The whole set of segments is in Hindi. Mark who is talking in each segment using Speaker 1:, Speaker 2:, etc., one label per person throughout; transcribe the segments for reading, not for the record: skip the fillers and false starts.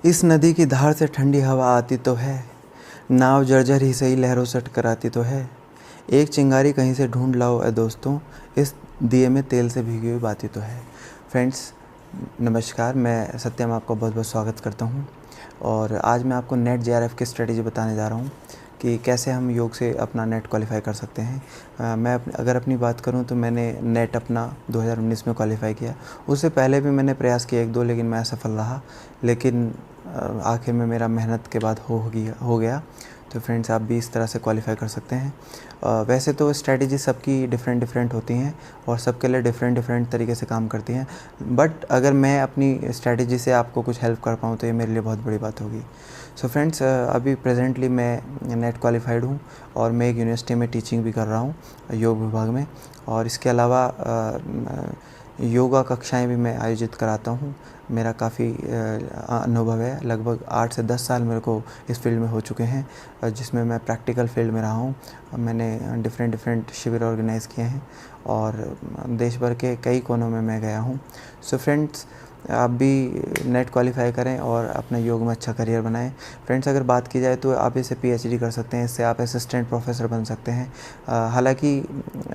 Speaker 1: इस नदी की धार से ठंडी हवा आती तो है, नाव जर्जर ही सही लहरों से टकराती तो है। एक चिंगारी कहीं से ढूंढ लाओ ए दोस्तों, इस दिए में तेल से भीगी हुई बातें तो है। फ्रेंड्स नमस्कार, मैं सत्यम आपका बहुत बहुत स्वागत करता हूँ। और आज मैं आपको नेट जेआरएफ की स्ट्रेटजी बताने जा रहा हूँ कि कैसे हम योग से अपना नेट क्वालिफाई कर सकते हैं। अगर अपनी बात करूं तो मैंने नेट अपना 2019 में क्वालिफाई किया। उससे पहले भी मैंने प्रयास किया एक दो, लेकिन मैं असफल रहा। लेकिन आखिर में मेरा मेहनत के बाद हो गया। तो फ्रेंड्स आप भी इस तरह से क्वालिफाई कर सकते हैं। वैसे तो स्ट्रैटेजी सबकी डिफरेंट होती हैं और सबके लिए डिफरेंट तरीके से काम करती हैं, बट अगर मैं अपनी स्ट्रैटेजी से आपको कुछ हेल्प कर पाऊँ तो ये मेरे लिए बहुत बड़ी बात होगी। सो फ्रेंड्स अभी प्रेजेंटली मैं नेट क्वालिफाइड हूँ और मैं एक यूनिवर्सिटी में टीचिंग भी कर रहा हूँ योग विभाग में। और इसके अलावा योगा कक्षाएं भी मैं आयोजित कराता हूँ। मेरा काफ़ी अनुभव है, लगभग 8 से 10 साल मेरे को इस फील्ड में हो चुके हैं, जिसमें मैं प्रैक्टिकल फील्ड में रहा हूँ। मैंने डिफरेंट शिविर ऑर्गेनाइज़ किए हैं और देश भर के कई कोनों में मैं गया हूँ। सो फ्रेंड्स आप भी नेट क्वालिफाई करें और अपना योग में अच्छा करियर बनाएं। फ्रेंड्स अगर बात की जाए तो आप इसे पीएचडी कर सकते हैं, इससे आप असिस्टेंट प्रोफेसर बन सकते हैं। हालांकि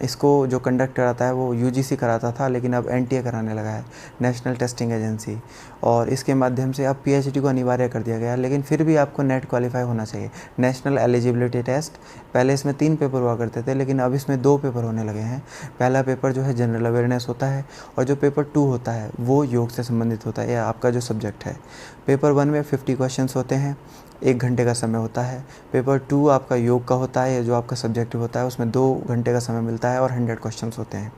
Speaker 1: इसको जो कंडक्ट कराता है वो यूजीसी कराता था, लेकिन अब एनटीए कराने लगा है, नेशनल टेस्टिंग एजेंसी। और इसके माध्यम से अब पीएचडी को अनिवार्य कर दिया गया है, लेकिन फिर भी आपको नेट क्वालिफाई होना चाहिए। नेशनल एलिजिबिलिटी टेस्ट, पहले इसमें 3 पेपर हुआ करते थे, लेकिन अब इसमें 2 पेपर होने लगे हैं। पहला पेपर जो है जनरल अवेयरनेस होता है और जो पेपर 2 होता है वो योग से संबंधित होता है, या आपका जो सब्जेक्ट है। पेपर 1 में 50 क्वेश्चंस होते हैं, 1 घंटे का समय होता है। पेपर 2 आपका योग का होता है, जो आपका सब्जेक्टिव होता है, उसमें 2 घंटे का समय मिलता है और 100 क्वेश्चंस होते हैं।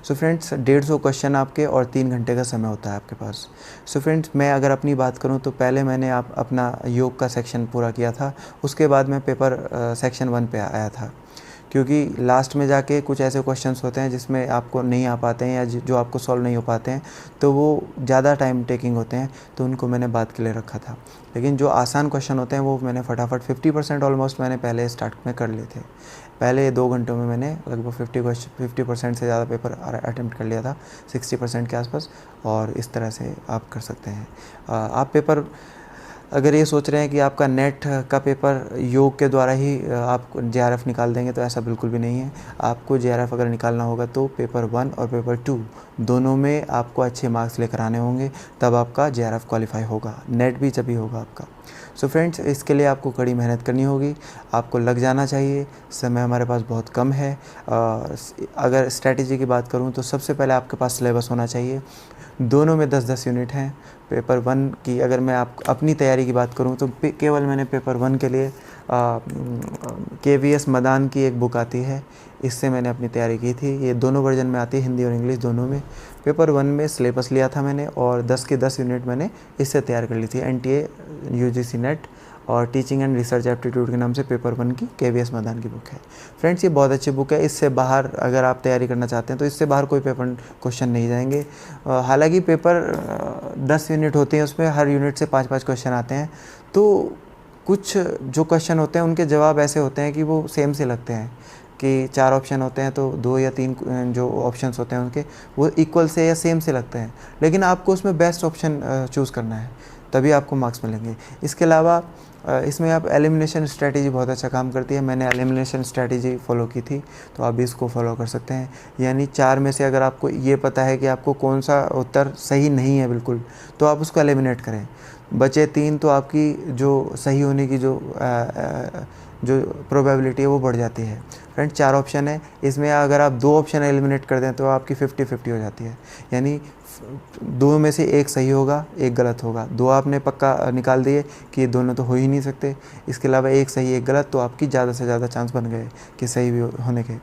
Speaker 1: सो फ्रेंड्स 150 क्वेश्चन आपके और 3 घंटे का समय होता है आपके पास। सो फ्रेंड्स मैं अगर अपनी बात करूं तो पहले मैंने अपना योग का सेक्शन पूरा किया था, उसके बाद मैं पेपर सेक्शन 1 पे आया था, क्योंकि लास्ट में जाके कुछ ऐसे क्वेश्चंस होते हैं जिसमें आपको नहीं आ पाते हैं या जो आपको सॉल्व नहीं हो पाते हैं, तो वो ज़्यादा टाइम टेकिंग होते हैं, तो उनको मैंने बाद के लिए रखा था। लेकिन जो आसान क्वेश्चन होते हैं वो मैंने फटाफट 50% ऑलमोस्ट मैंने पहले स्टार्ट में कर लिए थे। पहले 2 घंटों में मैंने लगभग 50% से ज़्यादा पेपर अटेम्प्ट कर लिया था, 60% के आसपास। और इस तरह से आप कर सकते हैं। आप पेपर अगर ये सोच रहे हैं कि आपका नेट का पेपर योग के द्वारा ही आप जेआरएफ निकाल देंगे, तो ऐसा बिल्कुल भी नहीं है। आपको जेआरएफ अगर निकालना होगा तो पेपर 1 और पेपर 2 दोनों में आपको अच्छे मार्क्स लेकर आने होंगे, तब आपका जेआरएफ क्वालिफाई होगा। नेट भी तभी होगा आपका। सो फ्रेंड्स इसके लिए आपको कड़ी मेहनत करनी होगी, आपको लग जाना चाहिए। समय हमारे पास बहुत कम है। अगर स्ट्रैटेजी की बात करूँ तो सबसे पहले आपके पास सिलेबस होना चाहिए। दोनों में 10-10 यूनिट हैं। पेपर 1 की अगर मैं अपनी तैयारी की बात करूं तो केवल मैंने पेपर 1 के लिए केवीएस मदान की एक बुक आती है, इससे मैंने अपनी तैयारी की थी। ये दोनों वर्जन में आती है, हिंदी और इंग्लिश दोनों में। पेपर 1 में सिलेबस लिया था मैंने और 10 के 10 यूनिट मैंने इससे तैयार कर ली थी। एनटीए, यूजीसी नेट और टीचिंग एंड रिसर्च एप्टीट्यूड के नाम से पेपर 1 की केवीएस मदान की बुक है। फ्रेंड्स ये बहुत अच्छी बुक है। इससे बाहर अगर आप तैयारी करना चाहते हैं तो इससे बाहर कोई पेपर क्वेश्चन नहीं जाएंगे। हालांकि पेपर 10 यूनिट होते हैं, उसमें हर यूनिट से 5-5 क्वेश्चन आते हैं, तो कुछ जो क्वेश्चन होते हैं उनके जवाब ऐसे होते हैं कि वो सेम से लगते हैं, कि 4 ऑप्शन होते हैं तो 2 या 3 जो ऑप्शंस होते हैं उनके वो इक्वल से या सेम से लगते हैं, लेकिन आपको उसमें बेस्ट ऑप्शन चूज़ करना है, तभी आपको मार्क्स मिलेंगे। इसके अलावा इसमें आप एलिमिनेशन स्ट्रैटेजी बहुत अच्छा काम करती है। मैंने एलिमिनेशन स्ट्रैटेजी फॉलो की थी, तो आप भी इसको फॉलो कर सकते हैं। यानी 4 में से अगर आपको ये पता है कि आपको कौन सा उत्तर सही नहीं है बिल्कुल, तो आप उसको एलिमिनेट करें। बचे 3 तो आपकी जो सही होने की जो प्रोबेबिलिटी है वो बढ़ जाती है। फ्रेंड्स 4 ऑप्शन है, इसमें अगर आप 2 ऑप्शन एलिमिनेट कर दें तो आपकी 50-50 हो जाती है। यानी 2 में से 1 सही होगा, 1 गलत होगा। 2 आपने पक्का निकाल दिए कि ये दोनों तो हो ही नहीं सकते, इसके अलावा 1 सही 1 गलत, तो आपकी ज़्यादा से ज़्यादा चांस बन गए कि सही भी होने के।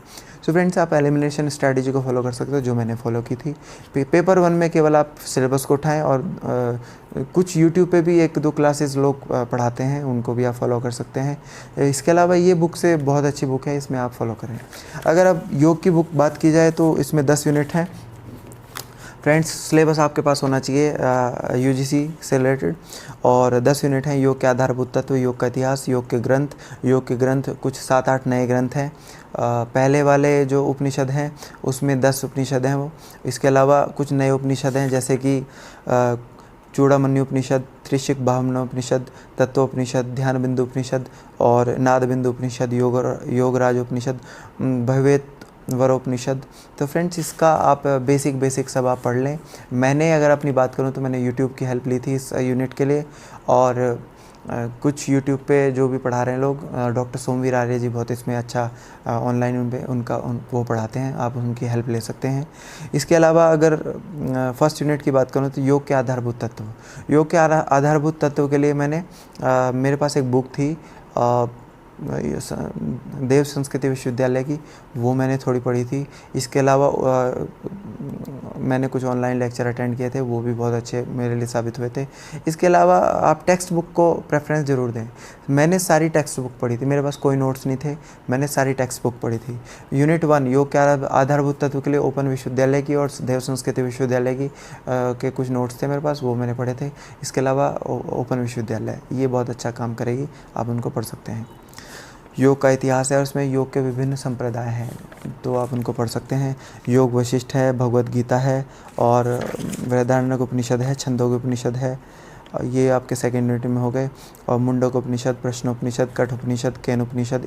Speaker 1: सो फ्रेंड्स आप एलिमिनेशन स्ट्रैटेजी को फॉलो कर सकते हो, जो मैंने फॉलो की थी। पेपर 1 में केवल आप सिलेबस को उठाएं और कुछ यूट्यूब पे भी 1-2 क्लासेस लोग पढ़ाते हैं, उनको भी आप फॉलो कर सकते हैं। इसके अलावा ये बुक से बहुत अच्छी बुक है, इसमें आप फॉलो करें। अगर अब योग की बुक बात की जाए तो इसमें 10 यूनिट हैं। फ्रेंड्स सिलेबस आपके पास होना चाहिए यूजीसी से रिलेटेड, और 10 यूनिट हैं। योग के आधारभूत तत्व, योग का इतिहास, योग के ग्रंथ कुछ 7-8 नए ग्रंथ हैं। पहले वाले जो उपनिषद हैं उसमें 10 उपनिषद हैं वो। इसके अलावा कुछ नए उपनिषद हैं, जैसे कि चूड़ामणि उपनिषद त्रिशिक ब्राह्मणोपनिषद, तत्वोपनिषद, ध्यान बिंदु उपनिषद और नाद बिंदु उपनिषद, योगराज उपनिषद, भवेत वरोपनिषद। तो फ्रेंड्स इसका आप बेसिक सब आप पढ़ लें। मैंने अगर अपनी बात करूं तो मैंने यूट्यूब की हेल्प ली थी इस यूनिट के लिए, और कुछ यूट्यूब पे जो भी पढ़ा रहे हैं लोग, डॉक्टर सोमवीर आर्य जी बहुत इसमें अच्छा ऑनलाइन वो पढ़ाते हैं, आप उनकी हेल्प ले सकते हैं। इसके अलावा अगर फर्स्ट यूनिट की बात करूं तो योग के आधारभूत तत्व। योग के आधारभूत तत्व के लिए मैंने मेरे पास एक बुक थी देव संस्कृति विश्वविद्यालय की, वो मैंने थोड़ी पढ़ी थी। इसके अलावा मैंने कुछ ऑनलाइन लेक्चर अटेंड किए थे, वो भी बहुत अच्छे मेरे लिए साबित हुए थे। इसके अलावा आप टेक्स्ट बुक को प्रेफरेंस ज़रूर दें। मैंने सारी टेक्स्ट बुक पढ़ी थी, मेरे पास कोई नोट्स नहीं थे, मैंने सारी टेक्स्ट बुक पढ़ी थी। यूनिट 1 योग के आधारभूत तत्व के लिए ओपन विश्वविद्यालय की और देव संस्कृति विश्वविद्यालय की के कुछ नोट्स थे मेरे पास, वो मैंने पढ़े थे। इसके अलावा ओपन विश्वविद्यालय ये बहुत अच्छा काम करेगी, आप उनको पढ़ सकते हैं। योग का इतिहास है और उसमें योग के विभिन्न संप्रदाय हैं, तो आप उनको पढ़ सकते हैं। योग वशिष्ठ है, भगवद गीता है और बृहदारण्यक उपनिषद है, छंदोग्य उपनिषद है, ये आपके सेकेंड यूनिट में हो गए। और मुंडक उपनिषद, प्रश्नोपनिषद, कठ उपनिषद, केन उपनिषद,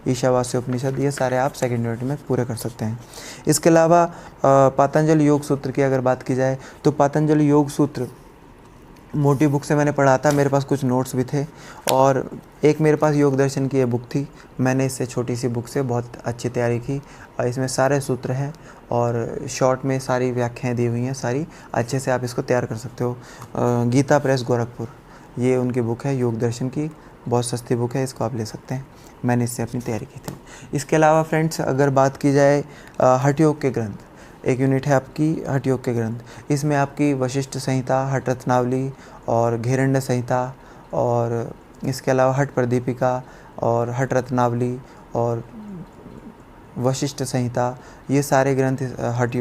Speaker 1: ईशावास्य उपनिषद, ये सारे आप सेकेंड यूनिट में पूरे कर सकते हैं। इसके अलावा पातंजल योग सूत्र की अगर बात की जाए तो पातंजल योग सूत्र मोटी बुक से मैंने पढ़ा था, मेरे पास कुछ नोट्स भी थे, और एक मेरे पास योग दर्शन की ये बुक थी, मैंने इससे छोटी सी बुक से बहुत अच्छी तैयारी की। और इसमें सारे सूत्र हैं और शॉर्ट में सारी व्याख्याएं दी हुई हैं, सारी अच्छे से आप इसको तैयार कर सकते हो। गीता प्रेस गोरखपुर, ये उनकी बुक है योग दर्शन की, बहुत सस्ती बुक है, इसको आप ले सकते हैं, मैंने इससे अपनी तैयारी की थी। इसके अलावा फ्रेंड्स अगर बात की जाए हठ योग के ग्रंथ, एक यूनिट है आपकी हठ योग के ग्रंथ, इसमें आपकी वशिष्ठ संहिता, हठ रत्नावली और घेरण्य संहिता, और इसके अलावा हठ प्रदीपिका और हठ रत्नावली और वशिष्ठ संहिता, ये सारे ग्रंथ हठ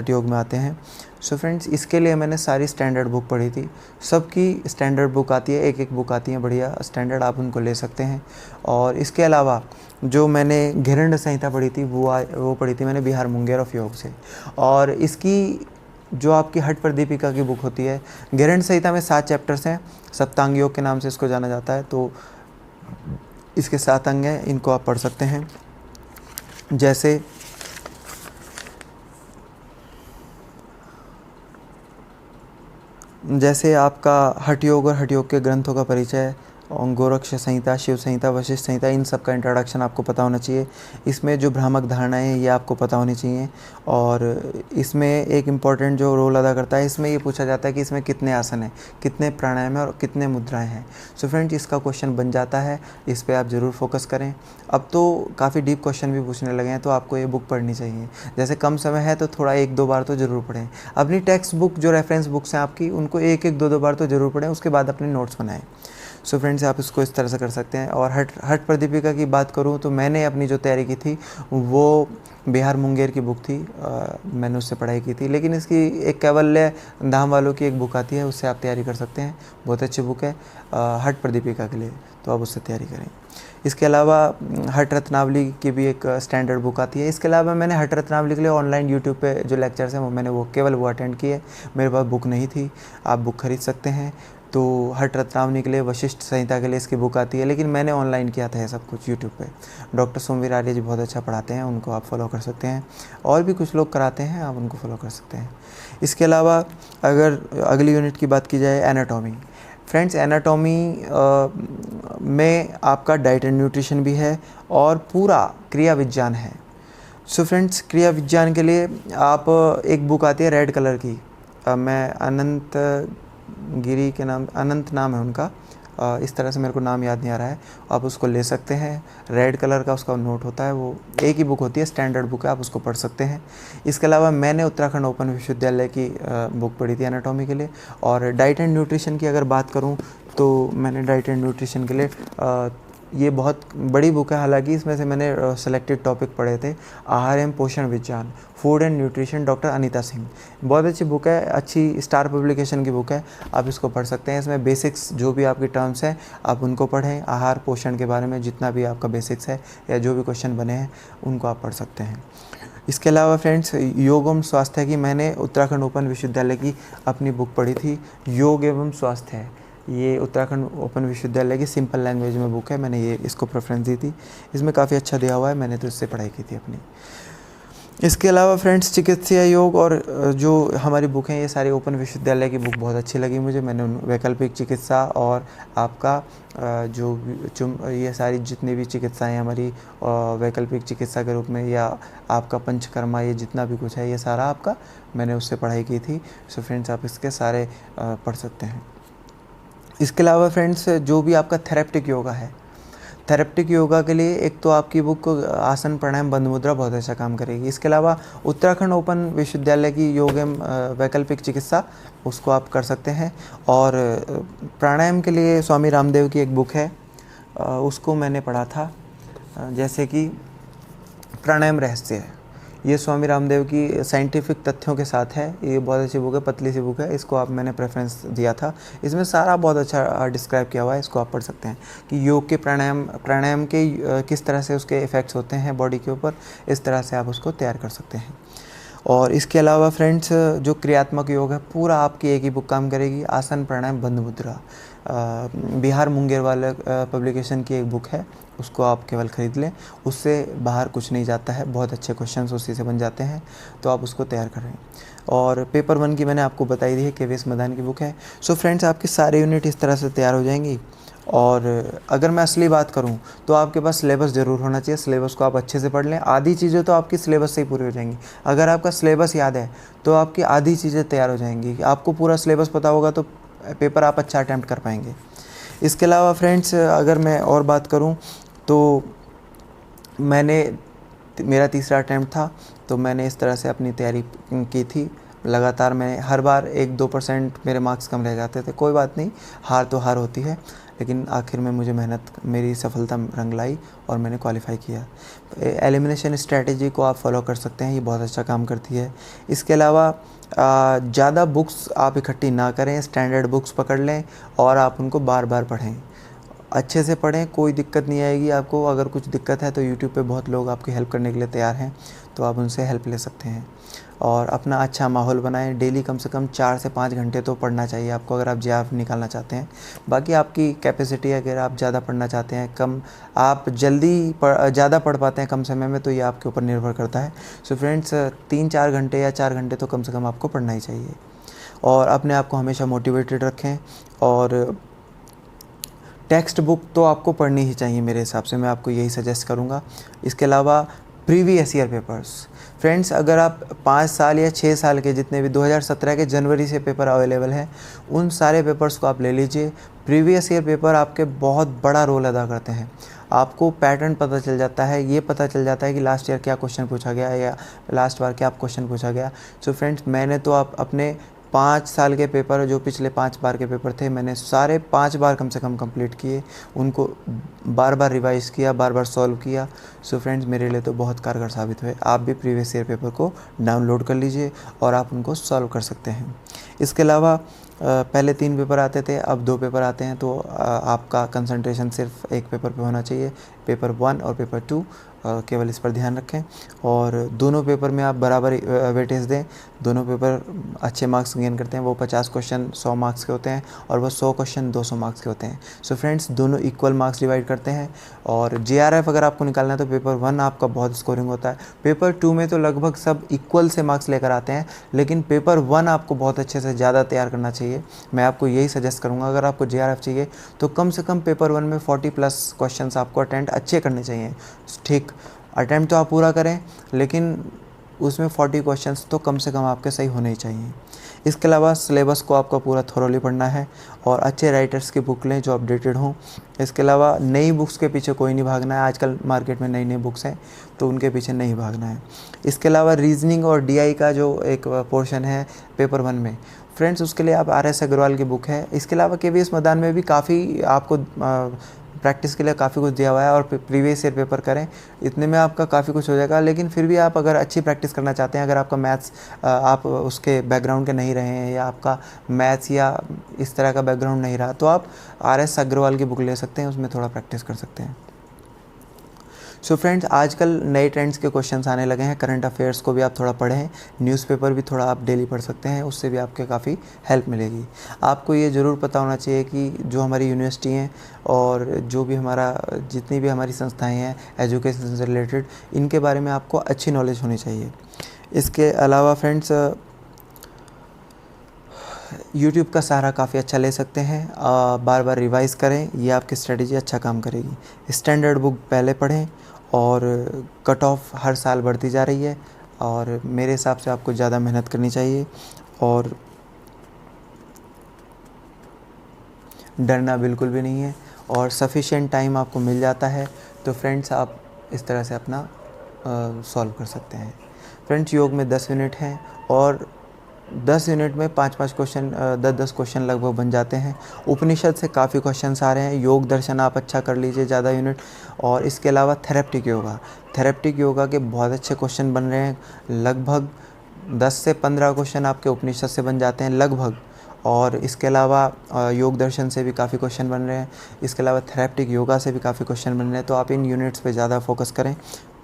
Speaker 1: योग में आते हैं। सो फ्रेंड्स इसके लिए मैंने सारी स्टैंडर्ड बुक पढ़ी थी, सबकी स्टैंडर्ड बुक आती है, एक बुक आती है बढ़िया स्टैंडर्ड, आप उनको ले सकते हैं। और इसके अलावा जो मैंने घेरण्य संहिता पढ़ी थी वो पढ़ी थी मैंने बिहार मुंगेर ऑफ योग से। और इसकी जो आपकी हठ प्रदीपिका की बुक होती है, घेरण्य संहिता में 7 चैप्टर्स हैं, सप्तांग योग के नाम से इसको जाना जाता है, तो इसके 7 अंग हैं, इनको आप पढ़ सकते हैं। जैसे आपका हठ योग और हठ योग के ग्रंथों का परिचय, और गोरक्ष संहिता, शिव संहिता, वशिष्ठ संहिता, इन सब का इंट्रोडक्शन आपको पता होना चाहिए। इसमें जो भ्रामक धारणाएं हैं ये आपको पता होनी चाहिए। और इसमें एक इम्पॉर्टेंट जो रोल अदा करता है, इसमें ये पूछा जाता है कि इसमें कितने आसन हैं, कितने प्राणायाम हैं और कितने मुद्राएं हैं। सो फ्रेंड्स इसका क्वेश्चन बन जाता है, इस पर आप ज़रूर फोकस करें। अब तो काफ़ी डीप क्वेश्चन भी पूछने लगे हैं, तो आपको ये बुक पढ़नी चाहिए। जैसे कम समय है तो थोड़ा 1-2 बार तो ज़रूर पढ़ें। अपनी टेक्स्ट बुक जो रेफरेंस बुक्स हैं आपकी, उनको 1-2 बार तो ज़रूर पढ़ें, उसके बाद अपने नोट्स बनाएं। सो फ्रेंड्स आप इसको इस तरह से कर सकते हैं। और हठ प्रदीपिका की बात करूं तो मैंने अपनी जो तैयारी की थी वो बिहार मुंगेर की बुक थी, मैंने उससे पढ़ाई की थी। लेकिन इसकी एक कैवल्य धाम वालों की एक बुक आती है, उससे आप तैयारी कर सकते हैं, बहुत अच्छी बुक है हठ प्रदीपिका के लिए, तो आप उससे तैयारी करें। इसके अलावा हठ रत्नावली की भी एक स्टैंडर्ड बुक आती है। इसके अलावा मैंने हठ रत्नावली के लिए ऑनलाइन यूट्यूब पे जो लेक्चर्स हैं वो केवल अटेंड किए, मेरे पास बुक नहीं थी, आप बुक खरीद सकते हैं। तो हठ रत्नावली के लिए, वशिष्ठ संहिता के लिए इसकी बुक आती है, लेकिन मैंने ऑनलाइन किया था ये सब कुछ यूट्यूब पे। डॉक्टर सोमवीर आर्य जी बहुत अच्छा पढ़ाते हैं, उनको आप फॉलो कर सकते हैं। और भी कुछ लोग कराते हैं, आप उनको फॉलो कर सकते हैं। इसके अलावा अगर अगली यूनिट की बात की जाए एनाटॉमी, फ्रेंड्स एनाटॉमी में आपका डाइट एंड न्यूट्रिशन भी है और पूरा क्रिया विज्ञान है। सो फ्रेंड्स क्रिया विज्ञान के लिए आप एक बुक आती है रेड कलर की, मैं अनंत नाम है उनका, इस तरह से मेरे को नाम याद नहीं आ रहा है, आप उसको ले सकते हैं। रेड कलर का उसका नोट होता है, वो एक ही बुक होती है, स्टैंडर्ड बुक है, आप उसको पढ़ सकते हैं। इसके अलावा मैंने उत्तराखंड ओपन विश्वविद्यालय की बुक पढ़ी थी एनाटॉमी के लिए। और डाइट एंड न्यूट्रिशन की अगर बात करूं तो मैंने डाइट एंड न्यूट्रिशन के लिए ये बहुत बड़ी बुक है, हालांकि इसमें से मैंने सेलेक्टेड टॉपिक पढ़े थे। आहार एवं पोषण विज्ञान, food and nutrition, doctor Anita Singh, बहुत अच्छी बुक है, अच्छी स्टार पब्लिकेशन की बुक है, आप इसको पढ़ सकते हैं। इसमें बेसिक्स जो भी आपकी टर्म्स हैं आप उनको पढ़ें, आहार पोषण के बारे में जितना भी आपका बेसिक्स है या जो भी क्वेश्चन बने हैं उनको आप पढ़ सकते हैं। इसके अलावा फ्रेंड्स योग एवं स्वास्थ्य की मैंने उत्तराखंड ओपन विश्वविद्यालय की अपनी बुक पढ़ी थी, योग एवं स्वास्थ्य है। ये उत्तराखंड ओपन विश्वविद्यालय की सिंपल लैंग्वेज में बुक है, मैंने ये इसको प्रेफरेंस दी थी। इसमें काफ़ी अच्छा दिया हुआ है, मैंने तो इससे पढ़ाई की थी अपनी। इसके अलावा फ्रेंड्स चिकित्सा योग और जो हमारी बुक हैं ये सारी ओपन विश्वविद्यालय की बुक बहुत अच्छी लगी मुझे। मैंने वैकल्पिक चिकित्सा और आपका ये सारी जितनी भी चिकित्साएं हमारी वैकल्पिक चिकित्सा के रूप में या आपका पंचकर्मा, ये जितना भी कुछ है ये सारा आपका मैंने उससे पढ़ाई की थी। सो फ्रेंड्स आप इसके सारे पढ़ सकते हैं। इसके अलावा फ्रेंड्स जो भी आपका थेरेप्टिक योगा है, थेरेप्टिक योगा के लिए एक तो आपकी बुक आसन प्राणायाम बंद मुद्रा बहुत अच्छा काम करेगी। इसके अलावा उत्तराखंड ओपन विश्वविद्यालय की योग एवं वैकल्पिक चिकित्सा उसको आप कर सकते हैं। और प्राणायाम के लिए स्वामी रामदेव की एक बुक है, उसको मैंने पढ़ा था, जैसे कि प्राणायाम रहस्य है। ये स्वामी रामदेव की साइंटिफिक तथ्यों के साथ है, ये बहुत अच्छी बुक है, पतली सी बुक है, इसको आप मैंने प्रेफरेंस दिया था। इसमें सारा बहुत अच्छा डिस्क्राइब किया हुआ है, इसको आप पढ़ सकते हैं कि योग के प्राणायाम के किस तरह से उसके इफ़ेक्ट्स होते हैं बॉडी के ऊपर, इस तरह से आप उसको तैयार कर सकते हैं। और इसके अलावा फ्रेंड्स जो क्रियात्मक योग है पूरा आपकी एक ही बुक काम करेगी, आसन प्राणायाम बंद मुद्रा। बिहार मुंगेर वाले पब्लिकेशन की एक बुक है, उसको आप केवल ख़रीद लें, उससे बाहर कुछ नहीं जाता है, बहुत अच्छे क्वेश्चंस उसी से बन जाते हैं, तो आप उसको तैयार करें। और पेपर 1 की मैंने आपको बताई दी है, KVS मदान की बुक है। सो फ्रेंड्स आपके सारे यूनिट इस तरह से तैयार हो जाएंगी। और अगर मैं असली बात करूं तो आपके पास सिलेबस ज़रूर होना चाहिए, सिलेबस को आप अच्छे से पढ़ लें। आधी चीज़ें तो आपकी सिलेबस से ही पूरी हो जाएंगी। अगर आपका सिलेबस याद है तो आपकी आधी चीज़ें तैयार हो जाएंगी। आपको पूरा सिलेबस पता होगा तो पेपर आप अच्छा अटैम्प्ट कर पाएंगे। इसके अलावा फ्रेंड्स अगर मैं और बात करूं तो मेरा तीसरा अटैम्प्ट था, तो मैंने इस तरह से अपनी तैयारी की थी। लगातार मैं हर बार 1-2% मेरे मार्क्स कम रह जाते थे, कोई बात नहीं, हार तो हार होती है, लेकिन आखिर में मुझे मेरी सफलता रंग लाई और मैंने क्वालिफाई किया। एलिमिनेशन स्ट्रैटेजी को आप फॉलो कर सकते हैं, ये बहुत अच्छा काम करती है। इसके अलावा ज़्यादा बुक्स आप इकट्ठी ना करें, स्टैंडर्ड बुक्स पकड़ लें और आप उनको बार बार पढ़ें, अच्छे से पढ़ें, कोई दिक्कत नहीं आएगी आपको। अगर कुछ दिक्कत है तो यूट्यूब पे बहुत लोग आपकी हेल्प करने के लिए तैयार हैं, तो आप उनसे हेल्प ले सकते हैं। और अपना अच्छा माहौल बनाएं, डेली कम से कम 4 से 5 घंटे तो पढ़ना चाहिए आपको, अगर आप JRF निकालना चाहते हैं। बाकी आपकी कैपेसिटी है, अगर आप ज़्यादा पढ़ना चाहते हैं, आप ज़्यादा पढ़ पाते हैं कम समय में, तो ये आपके ऊपर निर्भर करता है। सो फ्रेंड्स 3-4 घंटे या 4 घंटे तो कम से कम आपको पढ़ना ही चाहिए। और अपने आप को हमेशा मोटिवेटेड रखें। और टेक्स्ट बुक तो आपको पढ़नी ही चाहिए मेरे हिसाब से, मैं आपको यही सजेस्ट करूँगा। इसके अलावा प्रीवियस ईयर पेपर्स, फ्रेंड्स अगर आप 5 साल या 6 साल के जितने भी 2017 के जनवरी से पेपर अवेलेबल हैं, उन सारे पेपर्स को आप ले लीजिए। प्रीवियस ईयर पेपर आपके बहुत बड़ा रोल अदा करते हैं। आपको पैटर्न पता चल जाता है, ये पता चल जाता है कि लास्ट ईयर क्या क्वेश्चन पूछा गया या लास्ट बार क्या क्वेश्चन पूछा गया। सो फ्रेंड्स मैंने तो आप अपने 5 साल के पेपर, जो पिछले 5 बार के पेपर थे, मैंने सारे 5 बार कम से कम कंप्लीट किए, उनको बार बार रिवाइज़ किया, बार बार सॉल्व किया। सो फ्रेंड्स मेरे लिए तो बहुत कारगर साबित हुए। आप भी प्रीवियस ईयर पेपर को डाउनलोड कर लीजिए और आप उनको सॉल्व कर सकते हैं। इसके अलावा पहले 3 पेपर आते थे, अब 2 पेपर आते हैं, तो आपका कंसंट्रेशन सिर्फ एक पेपर पे होना चाहिए, पेपर 1 और पेपर 2, केवल इस पर ध्यान रखें। और दोनों पेपर में आप बराबर वेटेज दें, दोनों पेपर अच्छे मार्क्स गेन करते हैं। वो 50 क्वेश्चन 100 मार्क्स के होते हैं और वो 100 क्वेश्चन 200 मार्क्स के होते हैं। सो फ्रेंड्स दोनों इक्वल मार्क्स डिवाइड करते हैं। और JRF अगर आपको निकालना है तो पेपर 1 आपका बहुत स्कोरिंग होता है, पेपर 2 में तो लगभग सब इक्वल से मार्क्स लेकर आते हैं, लेकिन पेपर 1 आपको बहुत अच्छे से ज़्यादा तैयार करना चाहिए। मैं आपको यही सजेस्ट करूँगा, अगर आपको JRF चाहिए तो कम से कम पेपर 1 में 40+ क्वेश्चन आपको अटेम्प्ट अच्छे करने चाहिए। ठीक, अटेम्प्ट तो आप पूरा करें, लेकिन उसमें 40 क्वेश्चंस तो कम से कम आपके सही होने ही चाहिए। इसके अलावा सिलेबस को आपका पूरा थोरोली पढ़ना है और अच्छे राइटर्स की बुक लें जो अपडेटेड हों। इसके अलावा नई बुक्स के पीछे कोई नहीं भागना है, आजकल मार्केट में नई नई बुक्स हैं तो उनके पीछे नहीं भागना है। इसके अलावा रीजनिंग और DI का जो एक पोर्शन है पेपर 1 में, फ्रेंड्स उसके लिए आप RS अग्रवाल की बुक है। इसके अलावा KVS मदान में भी काफ़ी आपको प्रैक्टिस के लिए काफ़ी कुछ दिया हुआ है, और प्रीवियस ईयर पेपर करें, इतने में आपका काफ़ी कुछ हो जाएगा। लेकिन फिर भी आप अगर अच्छी प्रैक्टिस करना चाहते हैं, अगर आपका मैथ्स आप उसके बैकग्राउंड के नहीं रहे हैं या आपका मैथ्स या इस तरह का बैकग्राउंड नहीं रहा, तो आप RS अग्रवाल की बुक ले सकते हैं, उसमें थोड़ा प्रैक्टिस कर सकते हैं। सो फ्रेंड्स, आजकल नए ट्रेंड्स के क्वेश्चंस आने लगे हैं। करंट अफेयर्स को भी आप थोड़ा पढ़ें, न्यूज़पेपर भी थोड़ा आप डेली पढ़ सकते हैं, उससे भी आपके काफ़ी हेल्प मिलेगी। आपको ये ज़रूर पता होना चाहिए कि जो हमारी यूनिवर्सिटी हैं और जो भी हमारा जितनी भी हमारी संस्थाएं हैं एजुकेशन से रिलेटेड, इनके बारे में आपको अच्छी नॉलेज होनी चाहिए। इसके अलावा फ्रेंड्स, यूट्यूब का सहारा काफ़ी अच्छा ले सकते हैं। बार बार रिवाइज़ करें, ये आपकी स्ट्रेटजी अच्छा काम करेगी। स्टैंडर्ड बुक पहले पढ़ें, और कट ऑफ हर साल बढ़ती जा रही है, और मेरे हिसाब से आपको ज़्यादा मेहनत करनी चाहिए और डरना बिल्कुल भी नहीं है, और सफिशिएंट टाइम आपको मिल जाता है। तो फ्रेंड्स, आप इस तरह से अपना सॉल्व कर सकते हैं। फ्रेंड्स, योग में 10 यूनिट हैं, और 10 यूनिट में 5-5 क्वेश्चन, 10-10 क्वेश्चन लगभग बन जाते हैं। उपनिषद से काफ़ी क्वेश्चंस आ रहे हैं। योग दर्शन आप अच्छा कर लीजिए, ज़्यादा यूनिट। और इसके अलावा थेरेप्टिक योगा के बहुत अच्छे क्वेश्चन बन रहे हैं। लगभग 10 से 15 क्वेश्चन आपके उपनिषद से बन जाते हैं लगभग। और इसके अलावा योग दर्शन से भी काफ़ी क्वेश्चन बन रहे हैं। इसके अलावा थेरेप्टिक योगा से भी काफ़ी क्वेश्चन बन रहे हैं। तो आप इन यूनिट्स पे ज़्यादा फोकस करें,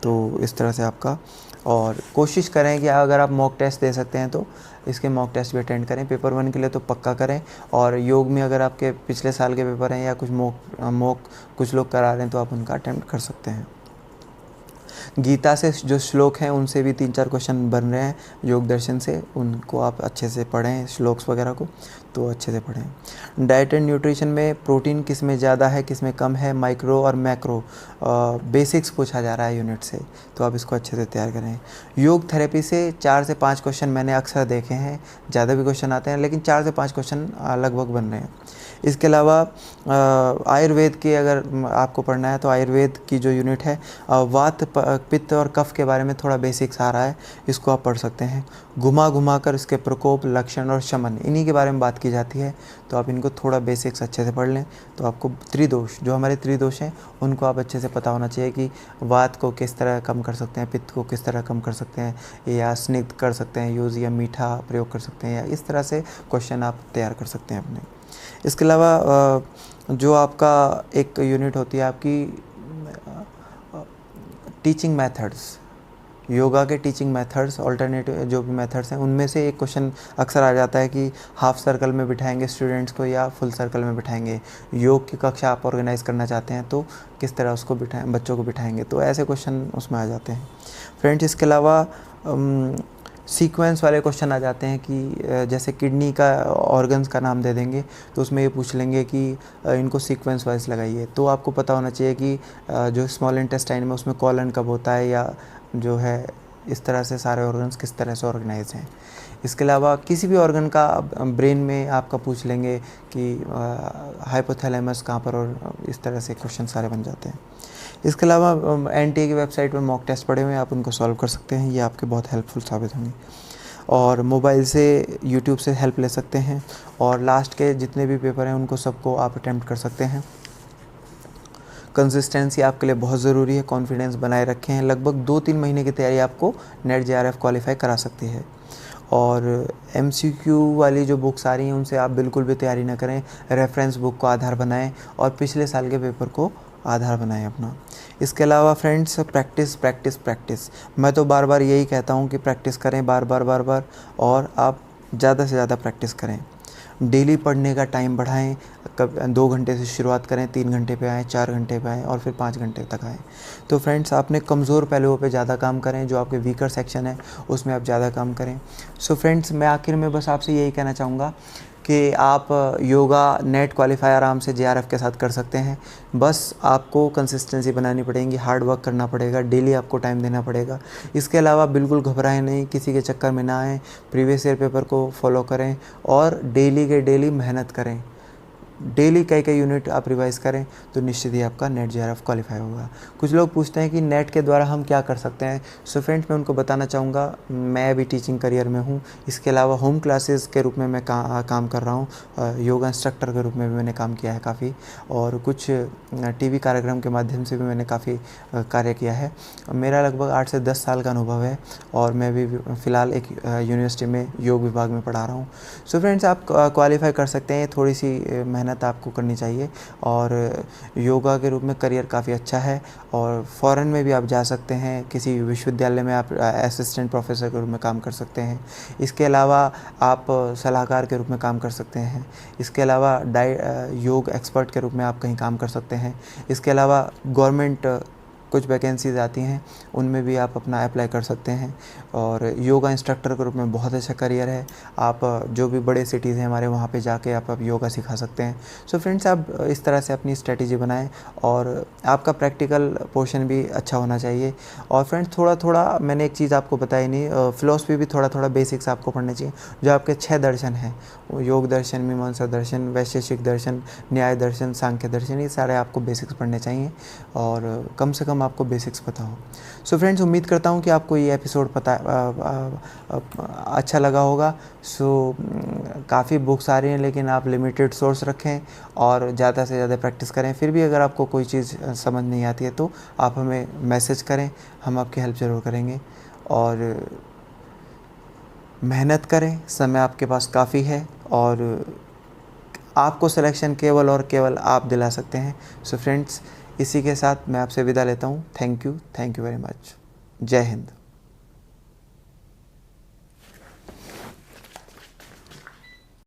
Speaker 1: तो इस तरह से आपका, और कोशिश करें कि अगर आप मॉक टेस्ट दे सकते हैं तो इसके मॉक टेस्ट भी अटेंड करें। पेपर 1 के लिए तो पक्का करें। और योग में अगर आपके पिछले साल के पेपर हैं या कुछ मॉक कुछ लोग करा रहे हैं, तो आप उनका अटेम्प्ट कर सकते हैं। गीता से जो श्लोक हैं उनसे भी 3-4 क्वेश्चन बन रहे हैं योग दर्शन से, उनको आप अच्छे से पढ़ें, श्लोक्स वगैरह को तो अच्छे से पढ़ें। डाइट एंड न्यूट्रिशन में प्रोटीन किस में ज़्यादा है, किस में कम है, माइक्रो और मैक्रो बेसिक्स पूछा जा रहा है यूनिट से, तो आप इसको अच्छे से तैयार करें। योग थेरेपी से 4 से 5 क्वेश्चन मैंने अक्सर देखे हैं, ज़्यादा भी क्वेश्चन आते हैं, लेकिन 4 से 5 क्वेश्चन लगभग बन रहे हैं। इसके अलावा आयुर्वेद के अगर आपको पढ़ना है तो आयुर्वेद की जो यूनिट है, वात पित्त और कफ के बारे में थोड़ा बेसिक्स आ रहा है, इसको आप पढ़ सकते हैं। घुमा कर इसके प्रकोप, लक्षण और शमन, इन्हीं के बारे में बात की जाती है, तो आप इनको थोड़ा बेसिक्स अच्छे से पढ़ लें, तो आपको त्रिदोष, जो हमारे त्रिदोष हैं, उनको आप अच्छे से पता होना चाहिए कि वात को किस तरह कम कर सकते हैं, पित्त को किस तरह कम कर सकते हैं, या स्निग्ध कर सकते हैं यूज़, या मीठा प्रयोग कर सकते हैं, या इस तरह से क्वेश्चन आप तैयार कर सकते हैं अपने। इसके अलावा जो आपका एक यूनिट होती है आपकी टीचिंग मेथड्स, योगा के टीचिंग मेथड्स, ऑल्टरनेटिव जो भी मेथड्स हैं, उनमें से एक क्वेश्चन अक्सर आ जाता है कि हाफ सर्कल में बिठाएंगे स्टूडेंट्स को या फुल सर्कल में बिठाएंगे। योग की कक्षा आप ऑर्गेनाइज़ करना चाहते हैं तो किस तरह उसको बिठाएं, बच्चों को बिठाएंगे, तो ऐसे क्वेश्चन उसमें आ जाते हैं। फ्रेंड्स, इसके अलावा सीक्वेंस वाले क्वेश्चन आ जाते हैं कि जैसे किडनी का ऑर्गन्स का नाम दे देंगे, तो उसमें ये पूछ लेंगे कि इनको सीक्वेंस वाइज लगाइए। तो आपको पता होना चाहिए कि जो स्मॉल इंटेस्टाइन में उसमें कॉलन कब होता है, या जो है इस तरह से सारे ऑर्गन्स किस तरह से ऑर्गेनाइज हैं। इसके अलावा किसी भी ऑर्गन का ब्रेन में आपका पूछ लेंगे कि हाइपोथैलेमस कहाँ पर, और इस तरह से क्वेश्चन सारे बन जाते हैं। इसके अलावा एनटीए की वेबसाइट पर मॉक टेस्ट पड़े हुए हैं, आप उनको सॉल्व कर सकते हैं, ये आपके बहुत हेल्पफुल साबित होंगे। और मोबाइल से, यूट्यूब से हेल्प ले सकते हैं, और लास्ट के जितने भी पेपर हैं उनको सबको आप अटैम्प्ट कर सकते हैं। कंसिस्टेंसी आपके लिए बहुत ज़रूरी है, कॉन्फिडेंस बनाए रखें हैं। लगभग 2-3 महीने की तैयारी आपको नेट जेआरएफ क्वालिफाई करा सकती है। और एमसीक्यू वाली जो बुक्स आ रही हैं उनसे आप बिल्कुल भी तैयारी ना करें, रेफरेंस बुक को आधार बनाएं, और पिछले साल के पेपर को आधार बनाएं अपना। इसके अलावा फ्रेंड्स, प्रैक्टिस प्रैक्टिस प्रैक्टिस, मैं तो बार बार यही कहता हूँ कि प्रैक्टिस करें बार बार, और आप ज़्यादा से ज़्यादा प्रैक्टिस करें। डेली पढ़ने का टाइम बढ़ाएं, कब 2 घंटे से शुरुआत करें, 3 घंटे पे आएँ, 4 घंटे पे आएँ, और फिर 5 घंटे तक आएँ। तो फ्रेंड्स, आपने कमज़ोर पहलुओं पे ज़्यादा काम करें, जो आपके वीकर सेक्शन है उसमें आप ज़्यादा काम करें। सो फ्रेंड्स, मैं आखिर में बस आपसे यही कहना चाहूँगा कि आप योगा नेट क्वालिफाई आराम से जेआरएफ के साथ कर सकते हैं। बस आपको कंसिस्टेंसी बनानी पड़ेगी, हार्ड वर्क करना पड़ेगा, डेली आपको टाइम देना पड़ेगा। इसके अलावा बिल्कुल घबराएं नहीं, किसी के चक्कर में ना आएँ, प्रीवियस ईयर पेपर को फॉलो करें, और डेली के डेली मेहनत करें। डेली कई यूनिट आप रिवाइज करें, तो निश्चित ही आपका नेट जेआरएफ क्वालिफाई होगा। कुछ लोग पूछते हैं कि नेट के द्वारा हम क्या कर सकते हैं। सो फ्रेंड्स, मैं उनको बताना चाहूँगा, मैं भी टीचिंग करियर में हूँ। इसके अलावा होम क्लासेस के रूप में मैं काम कर रहा हूँ, योगा इंस्ट्रक्टर के रूप में भी मैंने काम किया है काफ़ी, और कुछ टीवी कार्यक्रम के माध्यम से भी मैंने काफ़ी कार्य किया है। मेरा लगभग 8 से 10 साल का अनुभव है, और मैं भी फ़िलहाल एक यूनिवर्सिटी में योग विभाग में पढ़ा रहा हूँ। सो फ्रेंड्स, आप क्वालिफाई कर सकते हैं, थोड़ी सी मेहनत मेहनत आपको करनी चाहिए। और योगा के रूप में करियर काफ़ी अच्छा है और फ़ॉरेन में भी आप जा सकते हैं, किसी विश्वविद्यालय में आप असिस्टेंट प्रोफेसर के रूप में काम कर सकते हैं। इसके अलावा आप सलाहकार के रूप में काम कर सकते हैं। इसके अलावा योग एक्सपर्ट के रूप में आप कहीं काम कर सकते हैं। इसके अलावा गवर्नमेंट कुछ वैकेंसीज़ आती हैं, उनमें भी आप अपना अप्लाई कर सकते हैं। और योगा इंस्ट्रक्टर के रूप में बहुत अच्छा करियर है। आप जो भी बड़े सिटीज़ हैं हमारे, वहाँ पे जाके आप योगा सिखा सकते हैं। सो फ्रेंड्स, आप इस तरह से अपनी स्ट्रेटजी बनाएं और आपका प्रैक्टिकल पोर्शन भी अच्छा होना चाहिए। और फ्रेंड्स, थोड़ा थोड़ा मैंने एक चीज़ आपको बताई नहीं, फ़िलॉसफी भी थोड़ा थोड़ा बेसिक्स आपको पढ़ने चाहिए। जो आपके 6 दर्शन हैं, योग दर्शन, मीमांसा दर्शन, वैशेषिक दर्शन, न्याय दर्शन, सांख्य दर्शन, ये सारे आपको बेसिक्स पढ़ने चाहिए और कम से कम आपको बेसिक्स पता हो। सो फ्रेंड्स, उम्मीद करता हूँ कि आपको ये एपिसोड अच्छा लगा होगा। सो काफ़ी बुक्स आ रही हैं, लेकिन आप लिमिटेड सोर्स रखें और ज़्यादा से ज़्यादा प्रैक्टिस करें। फिर भी अगर आपको कोई चीज़ समझ नहीं आती है तो आप हमें मैसेज करें, हम आपकी हेल्प ज़रूर करेंगे। और मेहनत करें, समय आपके पास काफ़ी है और आपको सिलेक्शन केवल और केवल आप दिला सकते हैं। सो फ्रेंड्स, इसी के साथ मैं आपसे विदा लेता हूँ। Thank you very much. जय हिंद।